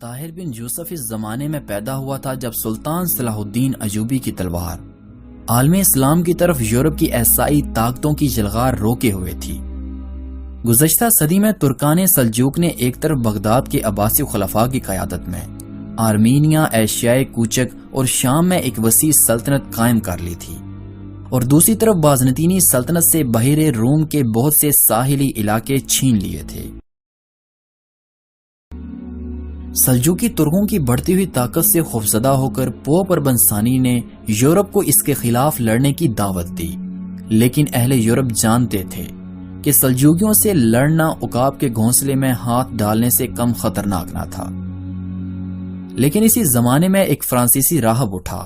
طاہر بن یوسف اس زمانے میں پیدا ہوا تھا جب سلطان صلاح الدین ایوبی کی تلوار عالم اسلام کی طرف یورپ کی عیسائی طاقتوں کی جلغار روکے ہوئے تھی۔ گزشتہ صدی میں ترکان سلجوق نے ایک طرف بغداد کے عباسی خلفاء کی قیادت میں آرمینیا، ایشیائے کوچک اور شام میں ایک وسیع سلطنت قائم کر لی تھی، اور دوسری طرف بازنطینی سلطنت سے بحیرہ روم کے بہت سے ساحلی علاقے چھین لیے تھے۔ سلجوقی ترکوں کی بڑھتی ہوئی طاقت سے خوفزدہ ہو کر پوپ اربن ثانی نے یورپ کو اس کے خلاف لڑنے کی دعوت دی، لیکن اہل یورپ جانتے تھے کہ سلجوقیوں سے لڑنا عقاب کے گھونسلے میں ہاتھ ڈالنے سے کم خطرناک نہ تھا۔ لیکن اسی زمانے میں ایک فرانسیسی راہب اٹھا۔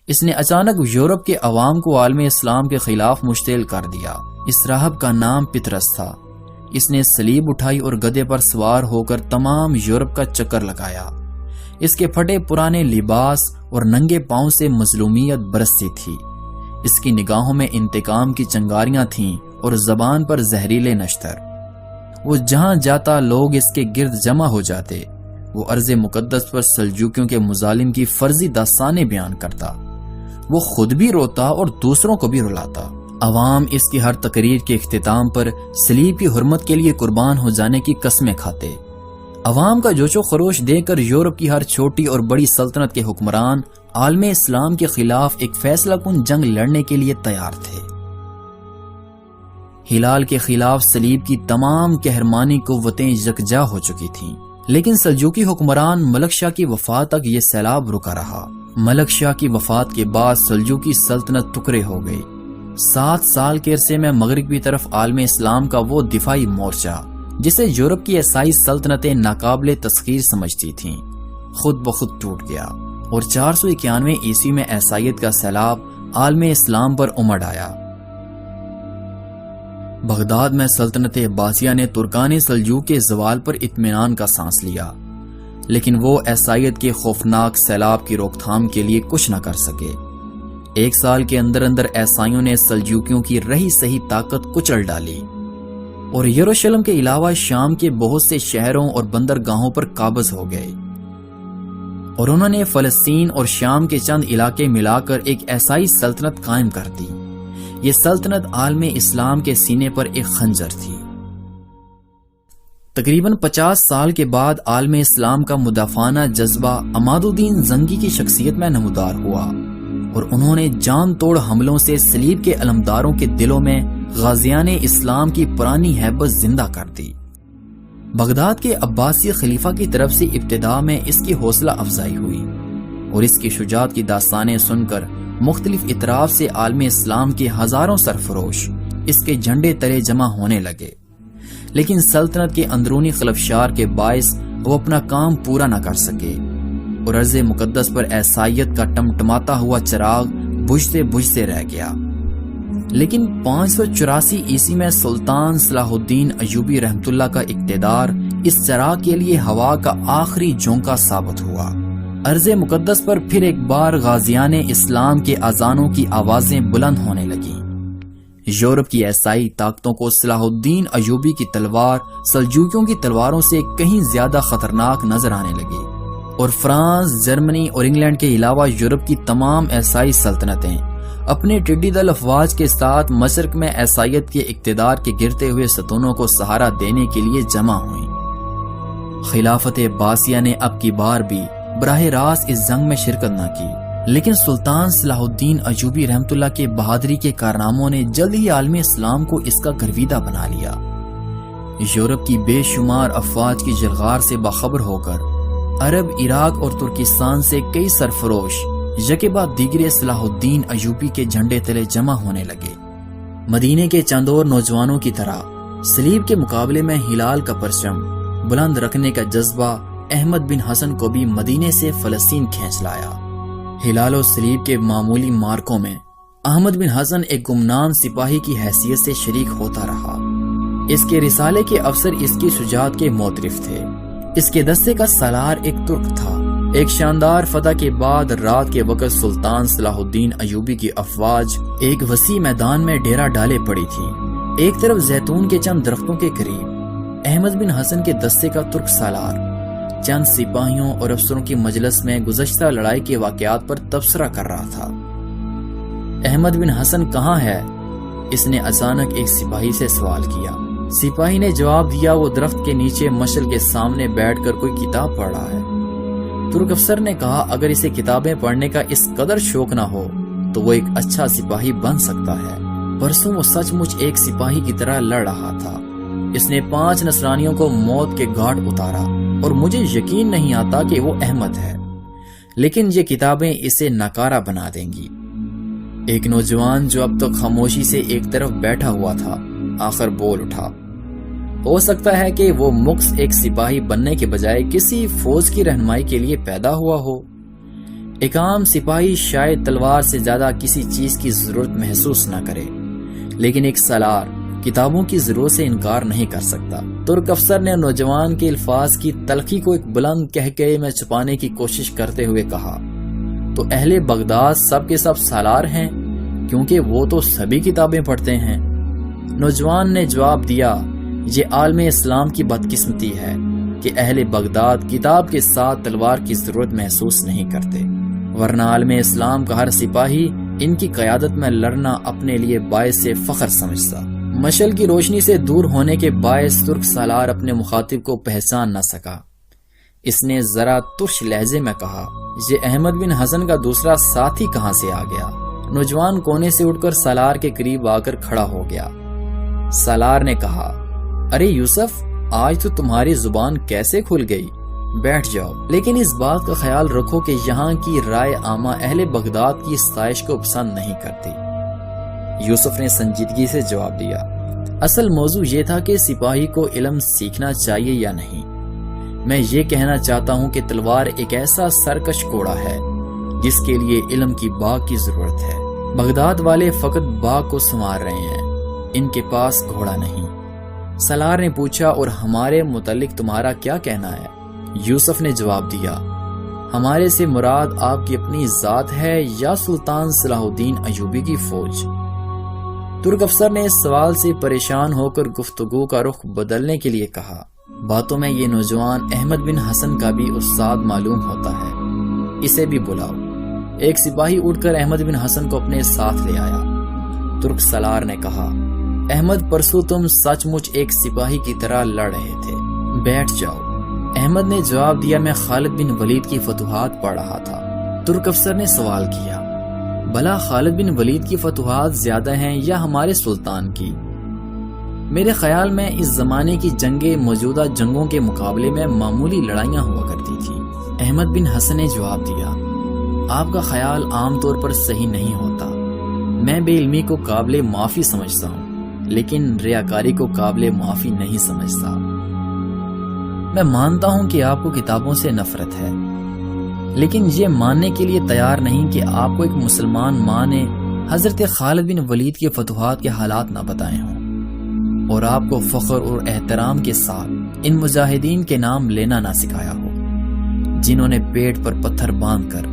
اس نے اچانک یورپ کے عوام کو عالم اسلام کے خلاف مشتعل کر دیا۔ اس راہب کا نام پطرس تھا۔ اس نے صلیب اٹھائی اور گدھے پر سوار ہو کر تمام یورپ کا چکر لگایا۔ اس کے پھٹے پرانے لباس اور ننگے پاؤں سے مظلومیت برستی تھی۔ اس کی نگاہوں میں انتقام کی چنگاریاں تھیں اور زبان پر زہریلے نشتر۔ وہ جہاں جاتا لوگ اس کے گرد جمع ہو جاتے۔ وہ ارض مقدس پر سلجوکیوں کے مظالم کی فرضی داستانیں بیان کرتا۔ وہ خود بھی روتا اور دوسروں کو بھی رلاتا۔ عوام اس کی ہر تقریر کے اختتام پر صلیب کی حرمت کے لیے قربان ہو جانے کی قسمیں کھاتے۔ عوام کا جوش و خروش دیکھ کر یورپ کی ہر چھوٹی اور بڑی سلطنت کے حکمران عالم اسلام کے خلاف ایک فیصلہ کن جنگ لڑنے کے لیے تیار تھے۔ ہلال کے خلاف صلیب کی تمام قہرمانی قوتیں یکجا ہو چکی تھیں، لیکن سلجوقی حکمران ملک شاہ کی وفات تک یہ سیلاب رکا رہا۔ ملک شاہ کی وفات کے بعد سلجوقی سلطنت ٹکڑے ہو گئی۔ 7 سال کے عرصے میں مغرب کی طرف عالم اسلام کا وہ دفاعی مورچہ جسے یورپ کی عیسائی سلطنتیں ناقابل تسخیر سمجھتی تھیں، خود بخود ٹوٹ گیا، اور 491 عیسوی میں عیسائیت کا سیلاب عالم اسلام پر امڑ آیا۔ بغداد میں سلطنت عباسیہ نے ترکان سلجوق کے زوال پر اطمینان کا سانس لیا، لیکن وہ عیسائیت کے خوفناک سیلاب کی روک تھام کے لیے کچھ نہ کر سکے۔ 1 سال کے اندر اندر عیسائیوں نے سلجوکیوں کی رہی سہی طاقت کچل ڈالی، اور یروشلم کے علاوہ شام کے بہت سے شہروں اور بندرگاہوں پر قابض ہو گئے، اور انہوں نے فلسطین اور شام کے چند علاقے ملا کر ایک عیسائی سلطنت قائم کر دی۔ یہ سلطنت عالم اسلام کے سینے پر ایک خنجر تھی۔ تقریباً 50 سال کے بعد عالم اسلام کا مدافعانہ جذبہ عماد الدین زنگی کی شخصیت میں نمودار ہوا، اور انہوں نے جان توڑ حملوں سے صلیب کے علمداروں کے دلوں میں غازیان اسلام کی پرانی ہیبت زندہ کر دی۔ بغداد کے عباسی خلیفہ کی طرف سے ابتدا میں اس کی حوصلہ افزائی ہوئی، اور اس کی شجاعت کی داستانیں سن کر مختلف اطراف سے عالم اسلام کے ہزاروں سرفروش اس کے جھنڈے تلے جمع ہونے لگے، لیکن سلطنت کے اندرونی خلفشار کے باعث وہ اپنا کام پورا نہ کر سکے، اور ارض مقدس پر عیسائیت کا ٹمٹماتا ہوا چراغ بجھتے بجھتے رہ گیا۔ لیکن 584 عیسوی میں سلطان صلاح الدین ایوبی رحمت اللہ کا اقتدار اس چراغ کے لیے ہوا کا آخری جھونکا ثابت ہوا۔ ارض مقدس پر پھر ایک بار غازیان اسلام کے اذانوں کی آوازیں بلند ہونے لگیں۔ یورپ کی عیسائی طاقتوں کو صلاح الدین ایوبی کی تلوار سلجوکیوں کی تلواروں سے کہیں زیادہ خطرناک نظر آنے لگی، اور فرانس، جرمنی اور انگلینڈ کے علاوہ یورپ کی تمام عیسائی سلطنتیں اپنے ٹڈی دل افواج کے ساتھ مشرق میں عیسائیت کے اقتدار کے گرتے ہوئے ستونوں کو سہارا دینے کے لیے جمع ہوئیں۔ خلافت عباسیہ نے اب کی بار بھی براہ راست اس جنگ میں شرکت نہ کی، لیکن سلطان صلاح الدین ایوبی رحمت اللہ کے بہادری کے کارناموں نے جلد ہی عالم اسلام کو اس کا گرویدہ بنا لیا۔ یورپ کی بے شمار افواج کی جلغار سے باخبر ہو کر عرب، عراق اور ترکستان سے کئی سرفروش یکے بعد دیگرے صلاح الدین ایوبی کے جھنڈے تلے جمع ہونے لگے۔ مدینے کے چند اور نوجوانوں کی طرح صلیب کے مقابلے میں ہلال کا پرچم بلند رکھنے کا جذبہ احمد بن حسن کو بھی مدینے سے فلسطین کھینچ لایا۔ ہلال و صلیب کے معمولی مارکوں میں احمد بن حسن ایک گمنام سپاہی کی حیثیت سے شریک ہوتا رہا۔ اس کے رسالے کے افسر اس کی شجاعت کے معترف تھے۔ اس کے دستے کا سالار ایک ترک تھا۔ ایک شاندار فتح کے بعد رات کے وقت سلطان صلاح الدین ایوبی کی افواج ایک وسیع میدان میں ڈیرا ڈالے پڑی تھی۔ ایک طرف زیتون کے چند درختوں کے قریب احمد بن حسن کے دستے کا ترک سالار، چند سپاہیوں اور افسروں کی مجلس میں گزشتہ لڑائی کے واقعات پر تبصرہ کر رہا تھا۔ احمد بن حسن کہاں ہے؟ اس نے اچانک ایک سپاہی سے سوال کیا۔ سپاہی نے جواب دیا، وہ درخت کے نیچے مشعل کے سامنے بیٹھ کر کوئی کتاب پڑھ رہا ہے۔ ترک افسر نے کہا، اگر اسے کتابیں پڑھنے کا اس قدر شوق نہ ہو تو وہ ایک اچھا سپاہی بن سکتا ہے۔ پرسوں وہ سچ مچ ایک سپاہی کی طرح لڑ رہا تھا۔ اس نے 5 نصرانیوں کو موت کے گھاٹ اتارا اور مجھے یقین نہیں آتا کہ وہ احمد ہے، لیکن یہ کتابیں اسے ناکارہ بنا دیں گی۔ ایک نوجوان جو اب تک خاموشی سے ایک طرف بیٹھا ہوا تھا آخر بول اٹھا، ہو سکتا ہے کہ وہ مخص ایک سپاہی بننے کے بجائے کسی فوج کی رہنمائی کے لیے پیدا ہوا ہو۔ ایک عام سپاہی شاید تلوار سے زیادہ کسی چیز کی ضرورت محسوس نہ کرے، لیکن ایک سالار کتابوں کی ضرورت سے انکار نہیں کر سکتا۔ ترک افسر نے نوجوان کے الفاظ کی تلخی کو ایک بلند کہکہے میں چھپانے کی کوشش کرتے ہوئے کہا، تو اہل بغداد سب کے سب سالار ہیں، کیونکہ وہ تو سبھی کتابیں پڑھتے ہیں۔ نوجوان نے جواب دیا، یہ عالم اسلام کی بدقسمتی ہے کہ اہل بغداد کتاب کے ساتھ تلوار کی ضرورت محسوس نہیں کرتے، ورنہ عالم اسلام کا ہر سپاہی ان کی قیادت میں لڑنا اپنے لیے باعث فخر سمجھتا۔ مشعل کی روشنی سے دور ہونے کے باعث ترک سالار اپنے مخاطب کو پہچان نہ سکا۔ اس نے ذرا ترش لہجے میں کہا، یہ احمد بن حسن کا دوسرا ساتھی کہاں سے آ گیا؟ نوجوان کونے سے اٹھ کر سالار کے قریب آ کر کھڑا ہو گیا۔ سالار نے کہا، ارے یوسف، آج تو تمہاری زبان کیسے کھل گئی؟ بیٹھ جاؤ، لیکن اس بات کا خیال رکھو کہ یہاں کی رائے عامہ اہل بغداد کی ستائش کو پسند نہیں کرتی۔ یوسف نے سنجیدگی سے جواب دیا، اصل موضوع یہ تھا کہ سپاہی کو علم سیکھنا چاہیے یا نہیں۔ میں یہ کہنا چاہتا ہوں کہ تلوار ایک ایسا سرکش گھوڑا ہے جس کے لیے علم کی باغ کی ضرورت ہے۔ بغداد والے فقط باغ کو سنوار رہے ہیں، ان کے پاس گھوڑا نہیں۔ سالار نے پوچھا، اور ہمارے متعلق تمہارا کیا کہنا ہے؟ یوسف نے جواب دیا، ہمارے سے مراد آپ کی اپنی ذات ہے یا سلطان صلاح الدین ایوبی کی فوج؟ ترک افسر نے اس سوال سے پریشان ہو کر گفتگو کا رخ بدلنے کے لیے کہا، باتوں میں یہ نوجوان احمد بن حسن کا بھی استاد معلوم ہوتا ہے، اسے بھی بلاؤ۔ ایک سپاہی اٹھ کر احمد بن حسن کو اپنے ساتھ لے آیا۔ ترک سالار نے کہا، احمد، پرسوں تم سچ مچ ایک سپاہی کی طرح لڑ رہے تھے، بیٹھ جاؤ۔ احمد نے جواب دیا، میں خالد بن ولید کی فتوحات پڑھ رہا تھا۔ ترک افسر نے سوال کیا، بھلا خالد بن ولید کی فتوحات زیادہ ہیں یا ہمارے سلطان کی؟ میرے خیال میں اس زمانے کی جنگیں موجودہ جنگوں کے مقابلے میں معمولی لڑائیاں ہوا کرتی تھی۔ احمد بن حسن نے جواب دیا، آپ کا خیال عام طور پر صحیح نہیں ہوتا۔ میں بے علمی کو قابل معافی سمجھتا ہوں، لیکن ریاکاری کو قابل معافی نہیں سمجھتا۔ میں مانتا ہوں کہ آپ کو کتابوں سے نفرت ہے، لیکن یہ ماننے کے لیے تیار نہیں کہ آپ کو ایک مسلمان ماں نے حضرت خالد بن ولید کے فتوحات کے حالات نہ بتائے ہوں، اور آپ کو فخر اور احترام کے ساتھ ان مجاہدین کے نام لینا نہ سکھایا ہو، جنہوں نے پیٹ پر پتھر باندھ کر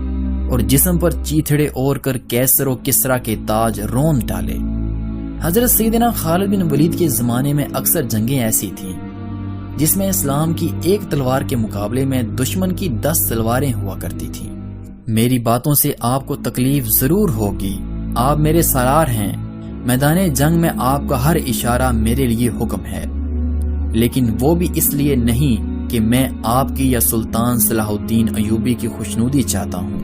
اور جسم پر چیتھڑے اوڑ کر کیسر و کسرا کے تاج رون ڈالے۔ حضرت سیدنا خالد بن ولید کے زمانے میں اکثر جنگیں ایسی تھیں جس میں اسلام کی ایک تلوار کے مقابلے میں دشمن کی 10 تلواریں ہوا کرتی تھیں۔ میری باتوں سے آپ کو تکلیف ضرور ہوگی، آپ میرے سالار ہیں، میدان جنگ میں آپ کا ہر اشارہ میرے لیے حکم ہے، لیکن وہ بھی اس لیے نہیں کہ میں آپ کی یا سلطان صلاح الدین ایوبی کی خوشنودی چاہتا ہوں،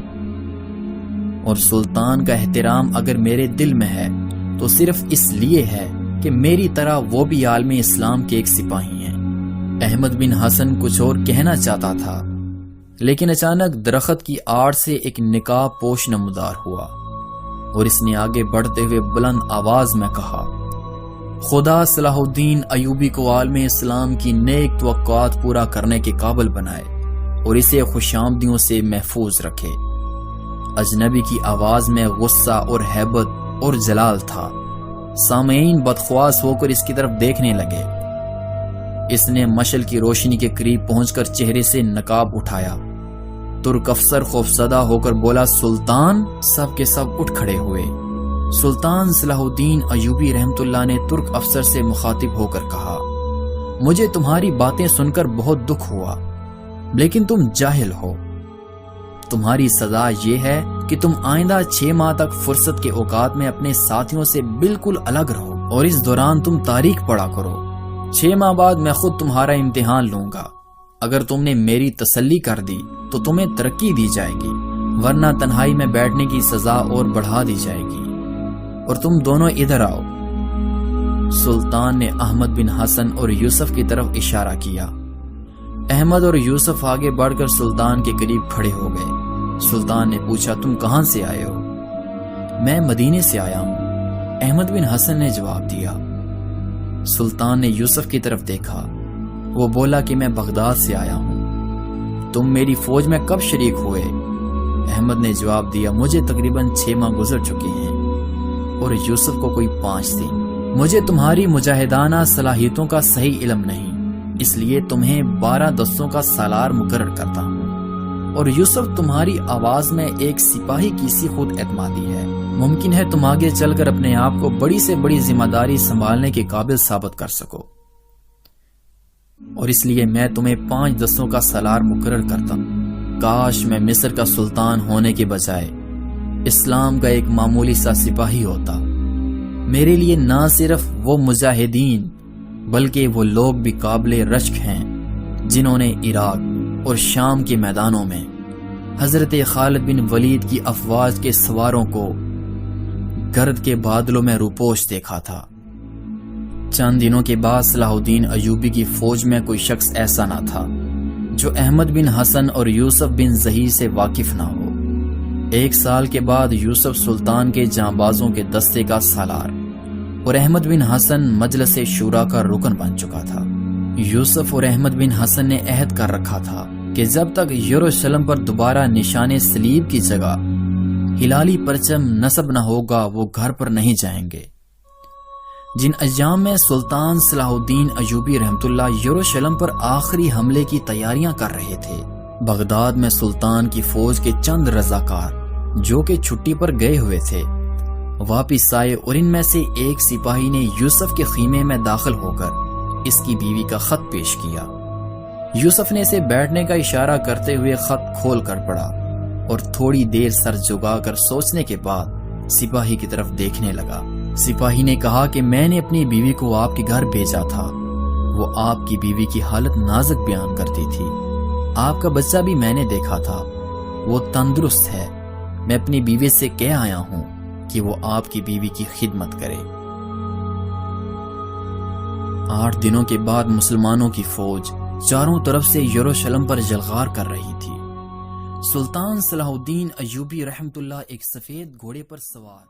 اور سلطان کا احترام اگر میرے دل میں ہے تو صرف اس لیے ہے کہ میری طرح وہ بھی عالم اسلام کے ایک سپاہی ہیں۔ احمد بن حسن کچھ اور کہنا چاہتا تھا، لیکن اچانک درخت کی آڑ سے ایک نقاب پوش نمودار ہوا، اور اس نے آگے بڑھتے ہوئے بلند آواز میں کہا، خدا صلاح الدین ایوبی کو عالم اسلام کی نیک توقعات پورا کرنے کے قابل بنائے اور اسے خوشامدیوں سے محفوظ رکھے۔ اجنبی کی آواز میں غصہ اور ہیبت اور جلال تھا۔ سامعین بدخواس ہو کر اس کی طرف دیکھنے لگے۔ اس نے مشعل کی روشنی کے قریب پہنچ کر چہرے سے نقاب اٹھایا۔ ترک افسر خوفزدہ ہو کر بولا، سلطان! سب کے سب اٹھ کھڑے ہوئے۔ سلطان صلاح الدین ایوبی رحمت اللہ نے ترک افسر سے مخاطب ہو کر کہا، مجھے تمہاری باتیں سن کر بہت دکھ ہوا۔ لیکن تم جاہل ہو۔ تمہاری سزا یہ ہے کہ تم آئندہ 6 ماہ تک فرصت کے اوقات میں اپنے ساتھیوں سے بالکل الگ رہو اور اس دوران تم تاریخ پڑھا کرو۔ 6 ماہ بعد میں خود تمہارا امتحان لوں گا۔ اگر تم نے میری تسلی کر دی تو تمہیں ترقی دی جائے گی، ورنہ تنہائی میں بیٹھنے کی سزا اور بڑھا دی جائے گی، اور تم دونوں ادھر آؤ۔ سلطان نے احمد بن حسن اور یوسف کی طرف اشارہ کیا۔ احمد اور یوسف آگے بڑھ کر سلطان کے قریب کھڑے ہو گئے۔ سلطان نے پوچھا، تم کہاں سے آئے ہو؟ میں مدینے سے آیا ہوں، احمد بن حسن نے جواب دیا۔ سلطان نے یوسف کی طرف دیکھا، وہ بولا کہ میں بغداد سے آیا ہوں۔ تم میری فوج میں کب شریک ہوئے؟ احمد نے جواب دیا، مجھے تقریباً 6 ماہ گزر چکے ہیں، اور یوسف کو کوئی 5 دن۔ مجھے تمہاری مجاہدانہ صلاحیتوں کا صحیح علم نہیں، اس لیے تمہیں 12 دستوں کا سالار مقرر کرتا ہوں، اور یوسف تمہاری آواز میں ایک سپاہی کی سی خود اعتمادی ہے۔ ممکن ہے تم آگے چل کر اپنے آپ کو بڑی سے بڑی ذمہ داری سنبھالنے کے قابل ثابت کر سکو، اور اس لیے میں تمہیں 5 دستوں کا سالار مقرر کرتا ہوں۔ کاش میں مصر کا سلطان ہونے کے بجائے اسلام کا ایک معمولی سا سپاہی ہوتا۔ میرے لیے نہ صرف وہ مجاہدین بلکہ وہ لوگ بھی قابل رشک ہیں جنہوں نے عراق اور شام کے میدانوں میں حضرت خالد بن ولید کی افواج کے سواروں کو گرد کے بادلوں میں روپوش دیکھا تھا۔ چند دنوں کے بعد صلاح الدین ایوبی کی فوج میں کوئی شخص ایسا نہ تھا جو احمد بن حسن اور یوسف بن زہیر سے واقف نہ ہو۔ 1 سال کے بعد یوسف سلطان کے جانبازوں کے دستے کا سالار اور احمد بن حسن مجلس شورا کا رکن بن چکا تھا۔ یوسف اور احمد بن حسن نے عہد کر رکھا تھا کہ جب تک یروشلم پر دوبارہ نشان صلیب کی جگہ ہلالی پرچم نصب نہ ہوگا وہ گھر پر نہیں جائیں گے۔ جن ایام میں سلطان صلاح الدین ایوبی رحمت اللہ یروشلم پر آخری حملے کی تیاریاں کر رہے تھے، بغداد میں سلطان کی فوج کے چند رضاکار جو کہ چھٹی پر گئے ہوئے تھے واپس آئے، اور ان میں سے ایک سپاہی نے یوسف کے خیمے میں داخل ہو کر اس کی بیوی کا خط پیش کیا۔ یوسف نے اسے بیٹھنے کا اشارہ کرتے ہوئے خط کھول کر پڑھا اور تھوڑی دیر سر جھکا کر سوچنے کے بعد سپاہی کی طرف دیکھنے لگا۔ سپاہی نے کہا کہ میں نے اپنی بیوی کو آپ کے گھر بھیجا تھا، وہ آپ کی بیوی کی حالت نازک بیان کرتی تھی، آپ کا بچہ بھی میں نے دیکھا تھا، وہ تندرست ہے، میں اپنی بیوی سے کہہ آیا ہوں کہ وہ آپ کی بیوی کی خدمت کرے۔ 8 دنوں کے بعد مسلمانوں کی فوج چاروں طرف سے یروشلم پر جلغار کر رہی تھی۔ سلطان صلاح الدین ایوبی رحمت اللہ ایک سفید گھوڑے پر سوار